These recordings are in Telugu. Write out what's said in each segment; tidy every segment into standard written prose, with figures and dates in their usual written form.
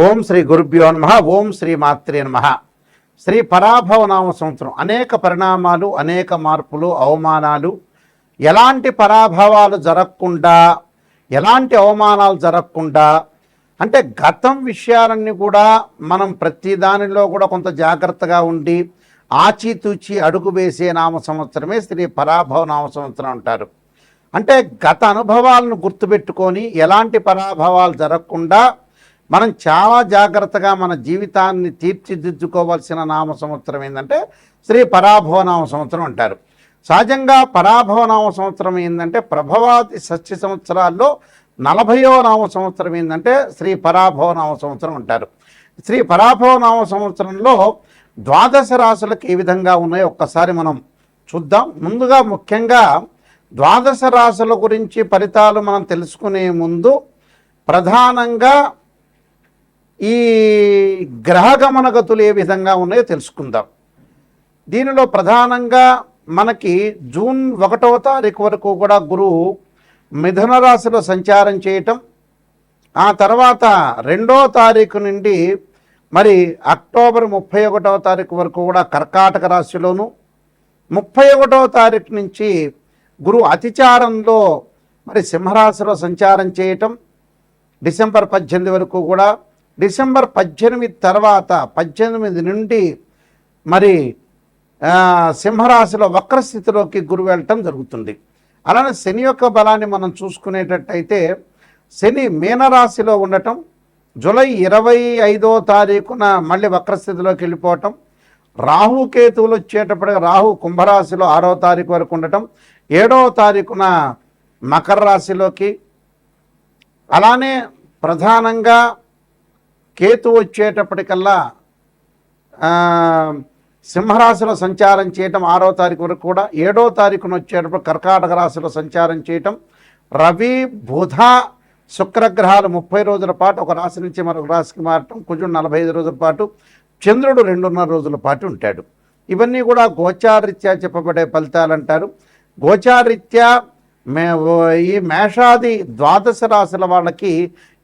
ఓం శ్రీ గురుభ్యో నమః. ఓం శ్రీ మాత్రే నమః. శ్రీ పరాభవనామ సంవత్సరం అనేక పరిణామాలు, అనేక మార్పులు, అవమానాలు, ఎలాంటి పరాభవాలు జరగకుండా, ఎలాంటి అవమానాలు జరగకుండా, అంటే గతం విషయాలన్నీ కూడా మనం ప్రతి దానిలో కూడా కొంత జాగ్రత్తగా ఉండి ఆచితూచి అడుగు వేసే నామ సంవత్సరమే శ్రీ పరాభవ నామ సంవత్సరం అంటారు. అంటే గత అనుభవాలను గుర్తుపెట్టుకొని ఎలాంటి పరాభవాలు జరగకుండా మనం చాలా జాగ్రత్తగా మన జీవితాన్ని తీర్చిదిద్దుకోవాల్సిన నామ సంవత్సరం ఏంటంటే శ్రీ పరాభవ నామ సంవత్సరం అంటారు. సహజంగా పరాభవ నామ సంవత్సరం ఏంటంటే ప్రభవాది షష్ఠి సంవత్సరాల్లో 40వ నామ సంవత్సరం ఏంటంటే శ్రీ పరాభవ నామ సంవత్సరం అంటారు. శ్రీ పరాభవ నామ సంవత్సరంలో ద్వాదశ రాశులకు ఏ విధంగా ఉన్నాయో ఒక్కసారి మనం చూద్దాం. ముందుగా ముఖ్యంగా ద్వాదశ రాశుల గురించి ఫలితాలు మనం తెలుసుకునే ముందు ప్రధానంగా ఈ గ్రహగమనగతులు ఏ విధంగా ఉన్నాయో తెలుసుకుందాం. దీనిలో ప్రధానంగా మనకి జూన్ 1వ తారీఖు వరకు కూడా గురువు మిథున రాశిలో సంచారం చేయటం, ఆ తర్వాత 2వ తారీఖు నుండి మరి అక్టోబర్ 31వ తారీఖు వరకు కూడా కర్కాటక రాశిలోను, 31వ తారీఖు నుంచి గురువు అతిచారంలో మరి సింహరాశిలో సంచారం చేయటం, డిసెంబర్ 18 వరకు కూడా, డిసెంబర్ 18 తర్వాత 18 నుండి మరి సింహరాశిలో వక్రస్థితిలోకి గురువు వెళ్ళటం జరుగుతుంది. అలానే శని యొక్క బలాన్ని మనం చూసుకునేటట్టయితే శని మీనరాశిలో ఉండటం, జూలై 25వ తారీఖున మళ్ళీ వక్రస్థితిలోకి వెళ్ళిపోవటం, రాహుకేతువులు వచ్చేటప్పటికి రాహు కుంభరాశిలో 6వ తారీఖు వరకు ఉండటం, 7వ తారీఖున మకర రాశిలోకి, అలానే ప్రధానంగా కేతు వచ్చేటప్పటికల్లా సింహరాశిలో సంచారం చేయటం 6వ తారీఖు వరకు కూడా, 7వ తారీఖున వచ్చేటప్పుడు కర్కాటక రాశిలో సంచారం చేయటం, రవి బుధ శుక్రగ్రహాలు 30 రోజుల పాటు ఒక రాశి నుంచి మరొక రాశికి మారటం, కుజుడు 45 రోజుల పాటు, చంద్రుడు 2.5 రోజుల పాటు ఉంటాడు. ఇవన్నీ కూడా గోచారరీత్యా చెప్పబడే ఫలితాలు అంటారు. గోచారరీత్యా ఈ మేషాది ద్వాదశ రాశుల వాళ్ళకి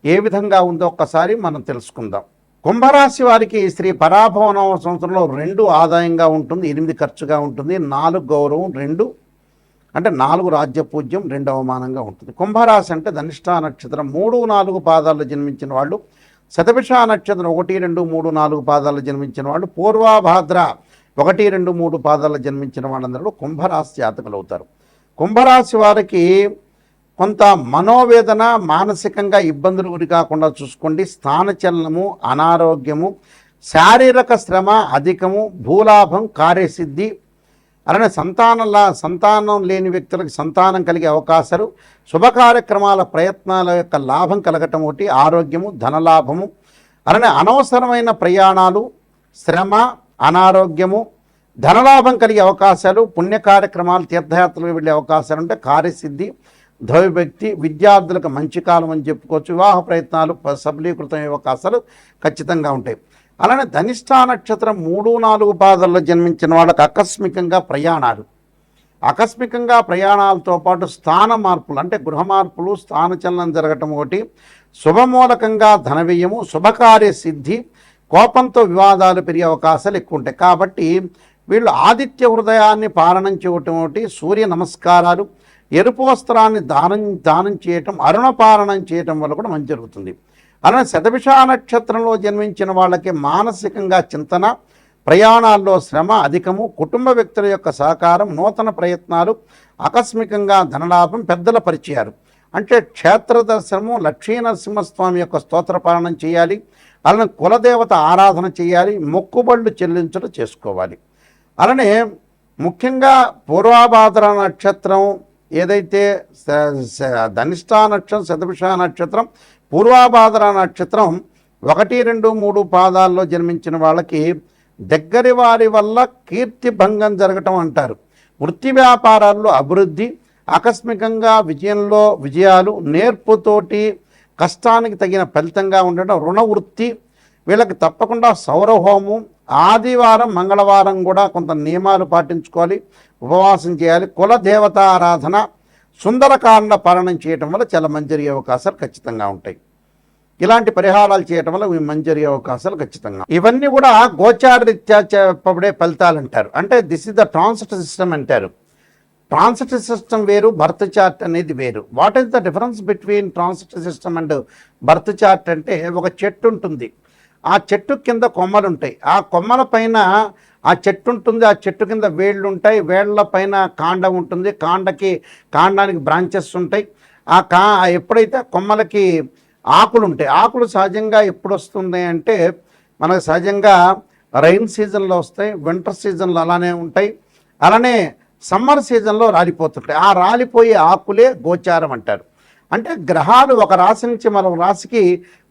ఏ విధంగా ఉందో ఒక్కసారి మనం తెలుసుకుందాం. కుంభరాశి వారికి శ్రీ పరాభవ నామ సంవత్సరంలో 2 ఆదాయంగా ఉంటుంది, 8 ఖర్చుగా ఉంటుంది, 4 గౌరవం, 2 అంటే 4 రాజ్యపూజ్యం, 2 అవమానంగా ఉంటుంది. కుంభరాశి అంటే ధనిష్ఠా నక్షత్రం 3, 4 పాదాల్లో జన్మించిన వాళ్ళు, శతభిష నక్షత్రం 1, 2, 3, 4 పాదాల్లో జన్మించిన వాళ్ళు, పూర్వభాద్ర 1, 2, 3 పాదాల్లో జన్మించిన వాళ్ళందరూ కుంభరాశి జాతకులు అవుతారు. కుంభరాశి వారికి కొంత మనోవేదన, మానసికంగా ఇబ్బందులు గురి కాకుండా చూసుకోండి. స్థానచలనము, అనారోగ్యము, శారీరక శ్రమ అధికము, భూలాభం, కార్యసిద్ధి, అలానే సంతానం లేని వ్యక్తులకు సంతానం కలిగే అవకాశాలు, శుభ కార్యక్రమాల ప్రయత్నాల యొక్క లాభం కలగటం ఒకటి, ఆరోగ్యము, ధనలాభము, అలానే అనవసరమైన ప్రయాణాలు, శ్రమ, అనారోగ్యము, ధనలాభం కలిగే అవకాశాలు, పుణ్య కార్యక్రమాలు, తీర్థయాత్రలు వెళ్ళే అవకాశాలు ఉంటే కార్యసిద్ధి, దైవభక్తి, విద్యార్థులకు మంచి కాలం అని చెప్పుకోవచ్చు. వివాహ ప్రయత్నాలు సఫలీకృతం అవకాశాలు ఖచ్చితంగా ఉంటాయి. అలానే ధనిష్ఠా నక్షత్రం 3, 4 పాదాల్లో జన్మించిన వాళ్ళకి ఆకస్మికంగా ప్రయాణాలతో పాటు స్థాన మార్పులు అంటే గృహ మార్పులు, స్థానచలనం జరగటం ఒకటి, శుభమూలకంగా ధన వ్యయము, శుభకార్య సిద్ధి, కోపంతో వివాదాలు పెరిగే అవకాశాలు ఎక్కువ ఉంటాయి. కాబట్టి వీళ్ళు ఆదిత్య హృదయాన్ని పాలనం చేయటం ఒకటి, సూర్య నమస్కారాలు, ఎరుపు వస్త్రాన్ని దానం చేయటం, అరుణపాలనం చేయటం వల్ల కూడా మంచి జరుగుతుంది. అలానే శతభిష నక్షత్రంలో జన్మించిన వాళ్ళకి మానసికంగా చింతన, ప్రయాణాల్లో శ్రమ అధికము, కుటుంబ వ్యక్తుల యొక్క సహకారం, నూతన ప్రయత్నాలు, ఆకస్మికంగా ధనలాభం, పెద్దల పరిచయాలు అంటే క్షేత్ర దర్శనము, లక్ష్మీనరసింహస్వామి యొక్క స్తోత్ర పాలనం చేయాలి. అలానే కులదేవత ఆరాధన చేయాలి, మొక్కుబళ్ళు చెల్లించడం చేసుకోవాలి. అలానే ముఖ్యంగా పూర్వభాద్ర నక్షత్రం ఏదైతే ధనిష్ఠా నక్షత్రం, శతభిష నక్షత్రం, పూర్వభాద్ర నక్షత్రం 1, 2, 3 పాదాల్లో జన్మించిన వాళ్ళకి దగ్గరి వారి వల్ల కీర్తిభంగం జరగటం అంటారు. వృత్తి వ్యాపారాల్లో అభివృద్ధి, ఆకస్మికంగా విజయాలు, నేర్పుతోటి కష్టానికి తగిన ఫలితంగా ఉండడం, రుణ వృత్తి, వీళ్ళకి తప్పకుండా సౌరహోమం, ఆదివారం మంగళవారం కూడా కొంత నియమాలు పాటించుకోవాలి, ఉపవాసం చేయాలి, కుల దేవతారాధన, సుందరకాండ పాలనం చేయటం వల్ల చాలా మంచి జరిగే అవకాశాలు ఖచ్చితంగా ఉంటాయి. ఇలాంటి పరిహారాలు చేయటం వల్ల ఇవి మంచి జరిగే అవకాశాలు ఖచ్చితంగా. ఇవన్నీ కూడా గోచార రీత్యా చెప్పబడే ఫలితాలు అంటారు. అంటే this is the transit system అంటారు. ట్రాన్సిట్ సిస్టమ్ వేరు, బర్త్ చార్ట్ అనేది వేరు. What is the difference between transit system and birth chart అంటే, ఒక చెట్టు ఉంటుంది, ఆ చెట్టు కింద కొమ్మలు ఉంటాయి, ఆ కొమ్మల పైన ఆ చెట్టు ఉంటుంది, ఆ చెట్టు కింద వేళ్ళు ఉంటాయి, వేళ్ల పైన కాండం ఉంటుంది, కాండానికి బ్రాంచెస్ ఉంటాయి. ఎప్పుడైతే కొమ్మలకి ఆకులు ఉంటాయి, ఆకులు సహజంగా ఎప్పుడు వస్తుంది అంటే మనకు సహజంగా రైన్ సీజన్లో వస్తాయి, వింటర్ సీజన్లో అలానే ఉంటాయి, అలానే సమ్మర్ సీజన్లో రాలిపోతుంటాయి. ఆ రాలిపోయే ఆకులే గోచారం అంటారు. అంటే గ్రహాలు ఒక రాశి నుంచి మరొక రాశికి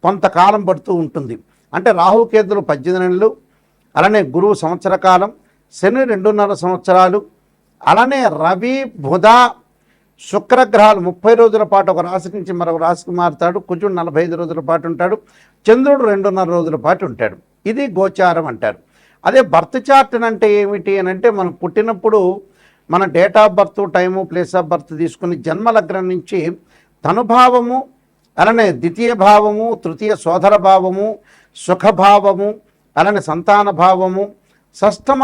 కొంతకాలం పడుతూ ఉంటుంది. అంటే రాహుకేతులు 18 నెలలు, అలానే గురువు సంవత్సర కాలం, శని 2.5 సంవత్సరాలు, అలానే రవి బుధ శుక్రగ్రహాలు 30 రోజుల పాటు ఒక రాశి నుంచి మరొక రాశికి మారుతాడు, కుజుడు 45 రోజుల పాటు ఉంటాడు, చంద్రుడు 2.5 రోజుల పాటు ఉంటాడు. ఇది గోచారం అంటారు. అదే బర్త్ చార్ట్ అంటే ఏమిటి అని అంటే, మనం పుట్టినప్పుడు మన date of birth, time, place of birth తీసుకుని జన్మలగ్నం నుంచి తనుభావము, అలానే ద్వితీయ భావము, తృతీయ సోదర భావము, సుఖభావము, అలానే సంతాన భావము, షష్టమ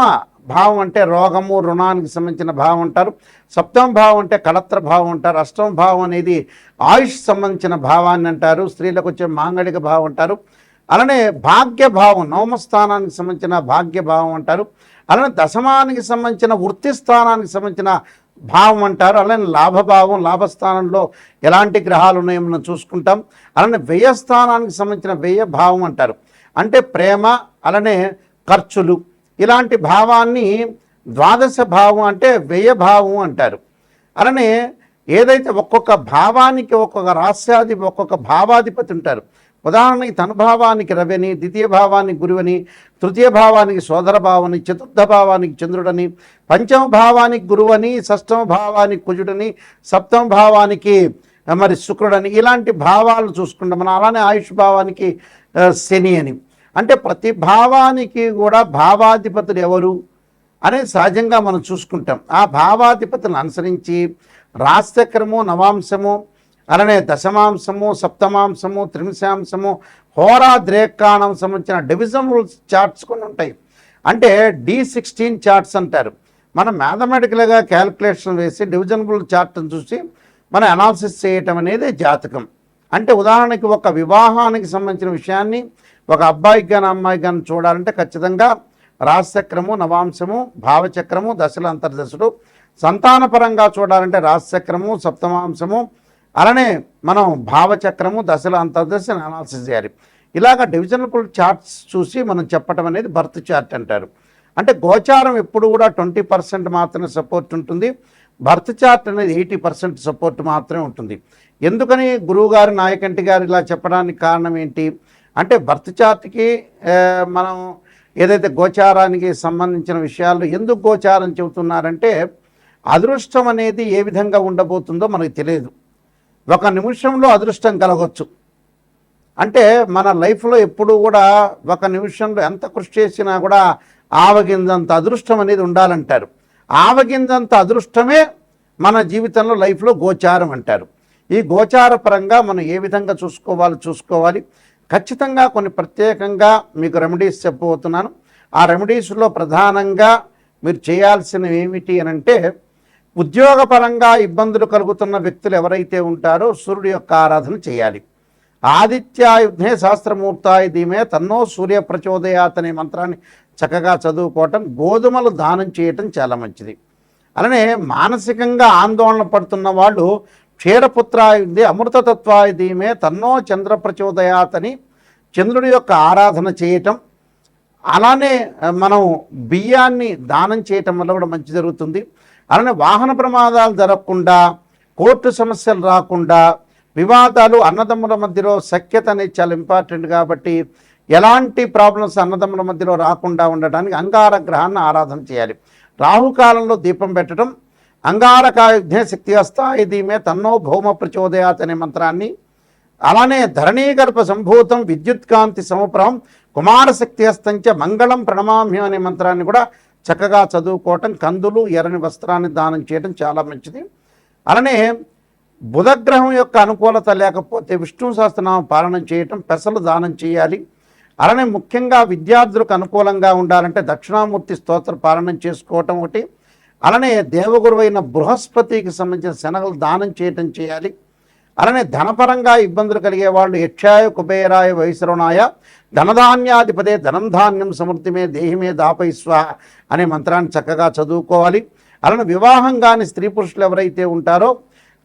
భావం అంటే రోగము, రుణానికి సంబంధించిన భావం అంటారు, సప్తమ భావం అంటే కళత్ర భావం అంటారు, అష్టమ భావం అనేది ఆయుష్ సంబంధించిన భావాన్ని అంటారు, స్త్రీలకు వచ్చే మాంగళిక భావం అంటారు, అలానే భాగ్య భావం నవమ స్థానానికి సంబంధించిన భాగ్య భావం అంటారు, అలానే దశమానికి సంబంధించిన వృత్తి స్థానానికి సంబంధించిన భావం అంటారు, అలానే లాభభావం, లాభస్థానంలో ఎలాంటి గ్రహాలు ఉన్నాయో మనం చూసుకుంటాం, అలానే వ్యయస్థానానికి సంబంధించిన వ్యయ భావం అంటారు, అంటే ప్రేమ, అలానే ఖర్చులు, ఇలాంటి భావాన్ని ద్వాదశ భావం అంటే వ్యయ భావం అంటారు. అలానే ఏదైతే ఒక్కొక్క భావానికి ఒక్కొక్క రాస్యాధిపతి, ఒక్కొక్క భావాధిపతి ఉంటారు. ఉదాహరణకి తనుభావానికి రవిని, ద్వితీయ భావానికి గురువని, తృతీయ భావానికి సోదర భావని, చతుర్థ భావానికి చంద్రుడని, పంచమ భావానికి గురువని, షష్టమ భావానికి కుజుడని, సప్తమ భావానికి మరి శుక్రుడని, ఇలాంటి భావాలు చూసుకుంటాం మనం. అలానే ఆయుష్ భావానికి శని అని. అంటే ప్రతి భావానికి కూడా భావాధిపతులు ఎవరు అనేది సహజంగా మనం చూసుకుంటాం. ఆ భావాధిపతులను అనుసరించి రాశిచక్రము, నవాంశము, అలానే దశమాంశము, సప్తమాంశము, త్రింశాంశము, హోరా ద్రేకాణం సంబంధించిన డివిజన్ రూల్స్ చార్ట్స్ కొన్ని ఉంటాయి. అంటే D16 చార్ట్స్ అంటారు. మనం మ్యాథమెటికల్గా క్యాలిక్యులేషన్ వేసి డివిజన్ రూల్ చార్ట్ని చూసి మనం అనాలిసిస్ చేయటం అనేది జాతకం. అంటే ఉదాహరణకి ఒక వివాహానికి సంబంధించిన విషయాన్ని ఒక అబ్బాయికి కానీ అమ్మాయికి కానీ చూడాలంటే ఖచ్చితంగా రాశిచక్రము, నవాంశము, భావచక్రము, దశలు, అంతర్దశలు. సంతానపరంగా చూడాలంటే రాశిచక్రము, సప్తమాంశము, అలానే మనం భావచక్రము, దశలు, అంతర్దశను అనాలిసిస్ చేయాలి. ఇలాగ డివిజనల్ చార్ట్స్ చూసి మనం చెప్పటం అనేది బర్త్ చార్ట్ అంటారు. అంటే గోచారం ఎప్పుడు కూడా 20% మాత్రమే సపోర్ట్ ఉంటుంది, బర్త్ చార్ట్ అనేది 80% సపోర్ట్ మాత్రమే ఉంటుంది. ఎందుకని గురువుగారు, నాయకంటి గారు ఇలా చెప్పడానికి కారణం ఏంటి అంటే, బర్త్ చార్ట్కి మనం ఏదైతే గోచారానికి సంబంధించిన విషయాలు ఎందుకు గోచారం చెబుతున్నారంటే, అదృష్టం అనేది ఏ విధంగా ఉండబోతుందో మనకు తెలియదు. ఒక నిమిషంలో అదృష్టం కలగవచ్చు. అంటే మన లైఫ్లో ఎప్పుడు కూడా ఒక నిమిషంలో ఎంత కృషి చేసినా కూడా ఆవగింజంత అదృష్టం అనేది ఉండాలంటారు. ఆవగింజంత అదృష్టమే మన జీవితంలో లైఫ్లో గోచారం అంటారు. ఈ గోచార పరంగా మనం ఏ విధంగా చూసుకోవాలి. ఖచ్చితంగా కొన్ని ప్రత్యేకంగా మీకు రెమెడీస్ చెప్పబోతున్నాను. ఆ రెమెడీస్లో ప్రధానంగా మీరు చేయాల్సినవి ఏమిటి అని అంటే, ఉద్యోగపరంగా ఇబ్బందులు కలుగుతున్న వ్యక్తులు ఎవరైతే ఉంటారో సూర్యుడి యొక్క ఆరాధన చేయాలి. ఆదిత్యాయుధే శాస్త్రమూర్తాయ ధీమే తన్నో సూర్య ప్రచోదయాత్ అనే మంత్రాన్ని చక్కగా చదువుకోవటం, గోధుమలు దానం చేయటం చాలా మంచిది. అలానే మానసికంగా ఆందోళన పడుతున్న వాళ్ళు క్షీరపుత్రాయుధే అమృతతత్వాయ ధీమే తన్నో చంద్ర ప్రచోదయాత్ అని చంద్రుడి యొక్క ఆరాధన చేయటం, అలానే మనం బియ్యాన్ని దానం చేయటం వల్ల కూడా మంచి జరుగుతుంది. అలానే వాహన ప్రమాదాలు జరగకుండా, కోర్టు సమస్యలు రాకుండా, వివాదాలు అన్నదమ్ముల మధ్యలో సఖ్యత అనేది చాలా ఇంపార్టెంట్ కాబట్టి ఎలాంటి ప్రాబ్లమ్స్ అన్నదమ్ముల మధ్యలో రాకుండా ఉండడానికి అంగార గ్రహాన్ని ఆరాధన చేయాలి. రాహుకాలంలో దీపం పెట్టడం, అంగారకాయుధే శక్తి హస్తాయ ధీమే తన్నో భౌమ ప్రచోదయాత్ అనే మంత్రాన్ని, అలానే ధరణీగర్భ సంభూతం విద్యుత్కాంతి సమప్రభం కుమారశక్తి హస్తంచ మంగళం ప్రణమామ్యం అనే మంత్రాన్ని కూడా చక్కగా చదువుకోవటం, కందులు, ఎర్రని వస్త్రాన్ని దానం చేయడం చాలా మంచిది. అలానే బుధగ్రహం యొక్క అనుకూలత లేకపోతే విష్ణు సహస్రనామం పాలన చేయటం, పెసలు దానం చేయాలి. అలానే ముఖ్యంగా విద్యార్థులకు అనుకూలంగా ఉండాలంటే దక్షిణామూర్తి స్తోత్ర పాలన చేసుకోవటం ఒకటి. అలానే దేవగురువైన బృహస్పతికి సంబంధించిన శనగలు దానం చేయటం చేయాలి. అలానే ధనపరంగా ఇబ్బందులు కలిగే వాళ్ళు యక్షాయ కుబేరాయ వైశ్రవణాయ ధనధాన్యాధిపదే ధనం ధాన్యం సమృద్ధిమే దేహిమే దాపై స్వాహ అనే మంత్రాన్ని చక్కగా చదువుకోవాలి. అలానే వివాహం కాని స్త్రీ పురుషులు ఎవరైతే ఉంటారో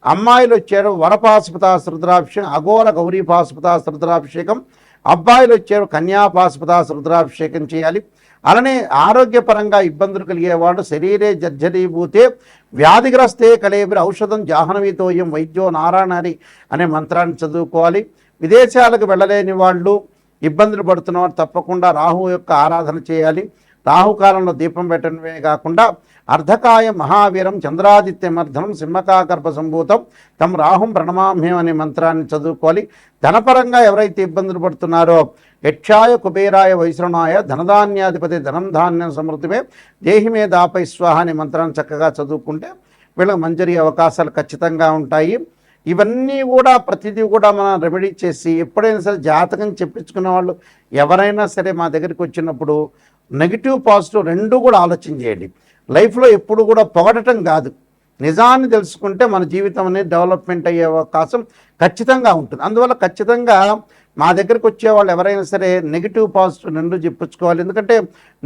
అమ్మాయిలు వచ్చారు వరపాశుపతాస్ రుద్రాభిషేకం, అఘోర గౌరీపాశుపతాస్ రుద్రాభిషేకం, అబ్బాయిలు వచ్చారు కన్యాపాశుపతాస్ రుద్రాభిషేకం చేయాలి. అలానే ఆరోగ్యపరంగా ఇబ్బందులు కలిగేవాడు శరీరే జర్జరీభూతే వ్యాధిగ్రస్తే కలేబిరి ఔషధం జాహ్నవీతోయం వైద్యో నారాయణరి అనే మంత్రాన్ని చదువుకోవాలి. విదేశాలకు వెళ్ళలేని వాళ్ళు ఇబ్బందులు పడుతున్నవారు తప్పకుండా రాహు యొక్క ఆరాధన చేయాలి. రాహుకాలంలో దీపం పెట్టడమే కాకుండా అర్ధకాయ మహావీరం చంద్రాదిత్యమర్ధనం సింహకాగర్భ సంభూతం తమ రాహుం ప్రణమామ్యం అనే మంత్రాన్ని చదువుకోవాలి. ధనపరంగా ఎవరైతే ఇబ్బందులు పడుతున్నారో యక్షాయ కుబేరాయ వైశ్రవణాయ ధనధాన్యాధిపతి ధనం ధాన్యం సమృద్ధిమే దేహిమే దాపై స్వాహ అనే మంత్రాన్ని చక్కగా చదువుకుంటే వీళ్ళకి మంజరి అవకాశాలు ఖచ్చితంగా ఉంటాయి. ఇవన్నీ కూడా ప్రతిదీ కూడా మనం రెమెడీ చేసి ఎప్పుడైనా సరే జాతకం చెప్పించుకున్న వాళ్ళు ఎవరైనా సరే మా దగ్గరికి వచ్చినప్పుడు నెగిటివ్ పాజిటివ్ రెండు కూడా ఆలోచన చేయండి. లైఫ్లో ఎప్పుడు కూడా పొగడటం కాదు, నిజాన్ని తెలుసుకుంటే మన జీవితం అనేది డెవలప్మెంట్ అయ్యే అవకాశం ఖచ్చితంగా ఉంటుంది. అందువల్ల ఖచ్చితంగా మా దగ్గరికి వచ్చే వాళ్ళు ఎవరైనా సరే నెగిటివ్ పాజిటివ్ రెండు చెప్పించుకోవాలి. ఎందుకంటే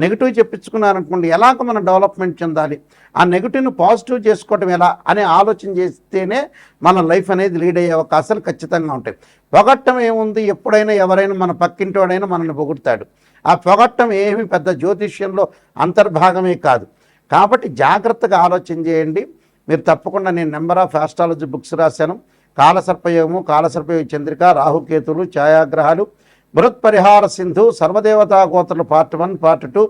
నెగిటివ్ చెప్పించుకున్నారనుకోండి ఎలాగ మనం డెవలప్మెంట్ చెందాలి, ఆ నెగిటివ్ను పాజిటివ్ చేసుకోవటం ఎలా అనే ఆలోచన చేస్తేనే మన లైఫ్ అనేది లీడ్ అయ్యే అవకాశాలు ఖచ్చితంగా ఉంటాయి. పొగట్టం ఏముంది, ఎప్పుడైనా ఎవరైనా మన పక్కింటి వాడైనా మనల్ని పొగుడతాడు. ఆ పొగట్టం ఏమి పెద్ద జ్యోతిష్యంలో అంతర్భాగమే కాదు. కాబట్టి జాగ్రత్తగా ఆలోచన చేయండి. మీరు తప్పకుండా నేను నెంబర్ ఆఫ్ ఆస్ట్రాలజీ బుక్స్ రాశాను. కాలసర్పయోగము, కాలసర్పయోగ చంద్రిక, రాహుకేతులు, ఛాయాగ్రహాలు, బృహత్ పరిహార సింధు, సర్వదేవతా గోత్రులు పార్ట్ 1 పార్ట్ 2,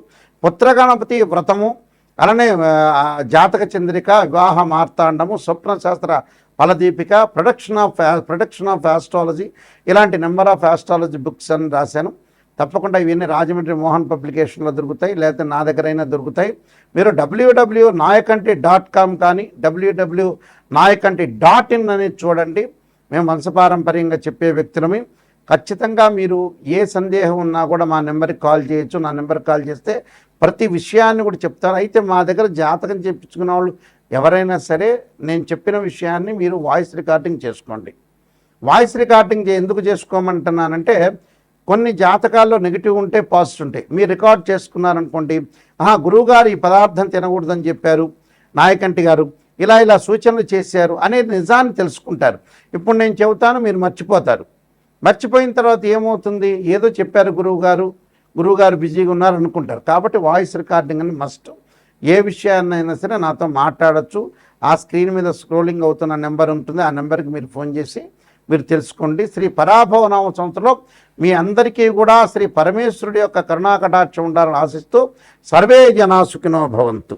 పుత్రగణపతి వ్రతము, అలానే జాతక చంద్రిక, వివాహ మార్తాండము, స్వప్న శాస్త్ర ఫలదీపిక, ప్రొడక్షన్ ఆఫ్ ఆస్ట్రాలజీ ఇలాంటి నెంబర్ ఆఫ్ ఆస్ట్రాలజీ బుక్స్ అని రాశాను. తప్పకుండా రాజమండ్రి మోహన్ పబ్లికేషన్లో దొరుకుతాయి, లేకపోతే నా దగ్గరైనా దొరుకుతాయి. మీరు www.nayakanti.com కానీ www.nayakanti.in అనేది చూడండి. మేము వంశపారంపర్యంగా చెప్పే వ్యక్తులమి. ఖచ్చితంగా మీరు ఏ సందేహం ఉన్నా కూడా మా నెంబర్కి కాల్ చేయొచ్చు. నా నెంబర్కి కాల్ చేస్తే ప్రతి విషయాన్ని కూడా చెప్తాను. అయితే మా దగ్గర జాతకం చెప్పించుకున్న వాళ్ళు ఎవరైనా సరే నేను చెప్పిన విషయాన్ని మీరు వాయిస్ రికార్డింగ్ చేసుకోండి. వాయిస్ రికార్డింగ్ ఎందుకు చేసుకోమంటున్నానంటే కొన్ని జాతకాల్లో నెగిటివ్ ఉంటే పాజిటివ్ ఉంటాయి. మీరు రికార్డ్ చేసుకున్నారనుకోండి, గురువుగారు ఈ పదార్థం తినకూడదని చెప్పారు, నాయకంటి గారు ఇలా సూచనలు చేశారు అనేది నిజాన్ని తెలుసుకుంటారు. ఇప్పుడు నేను చెబుతాను, మీరు మర్చిపోతారు. మర్చిపోయిన తర్వాత ఏమవుతుంది, ఏదో చెప్పారు గురువుగారు బిజీగా ఉన్నారు అనుకుంటారు. కాబట్టి వాయిస్ రికార్డింగ్ అని మస్ట్. ఏ విషయాన్నైనా సరే నాతో మాట్లాడచ్చు. ఆ స్క్రీన్ మీద స్క్రోలింగ్ అవుతున్న నెంబర్ ఉంటుంది, ఆ నెంబర్కి మీరు ఫోన్ చేసి మీరు తెలుసుకోండి. శ్రీ పరాభవనామ సంవత్సరంలో మీ అందరికీ కూడా శ్రీ పరమేశ్వరుడి యొక్క కరుణాకటాక్షం ఉండాలని ఆశిస్తూ సర్వే జనా సుఖినో భవంతు.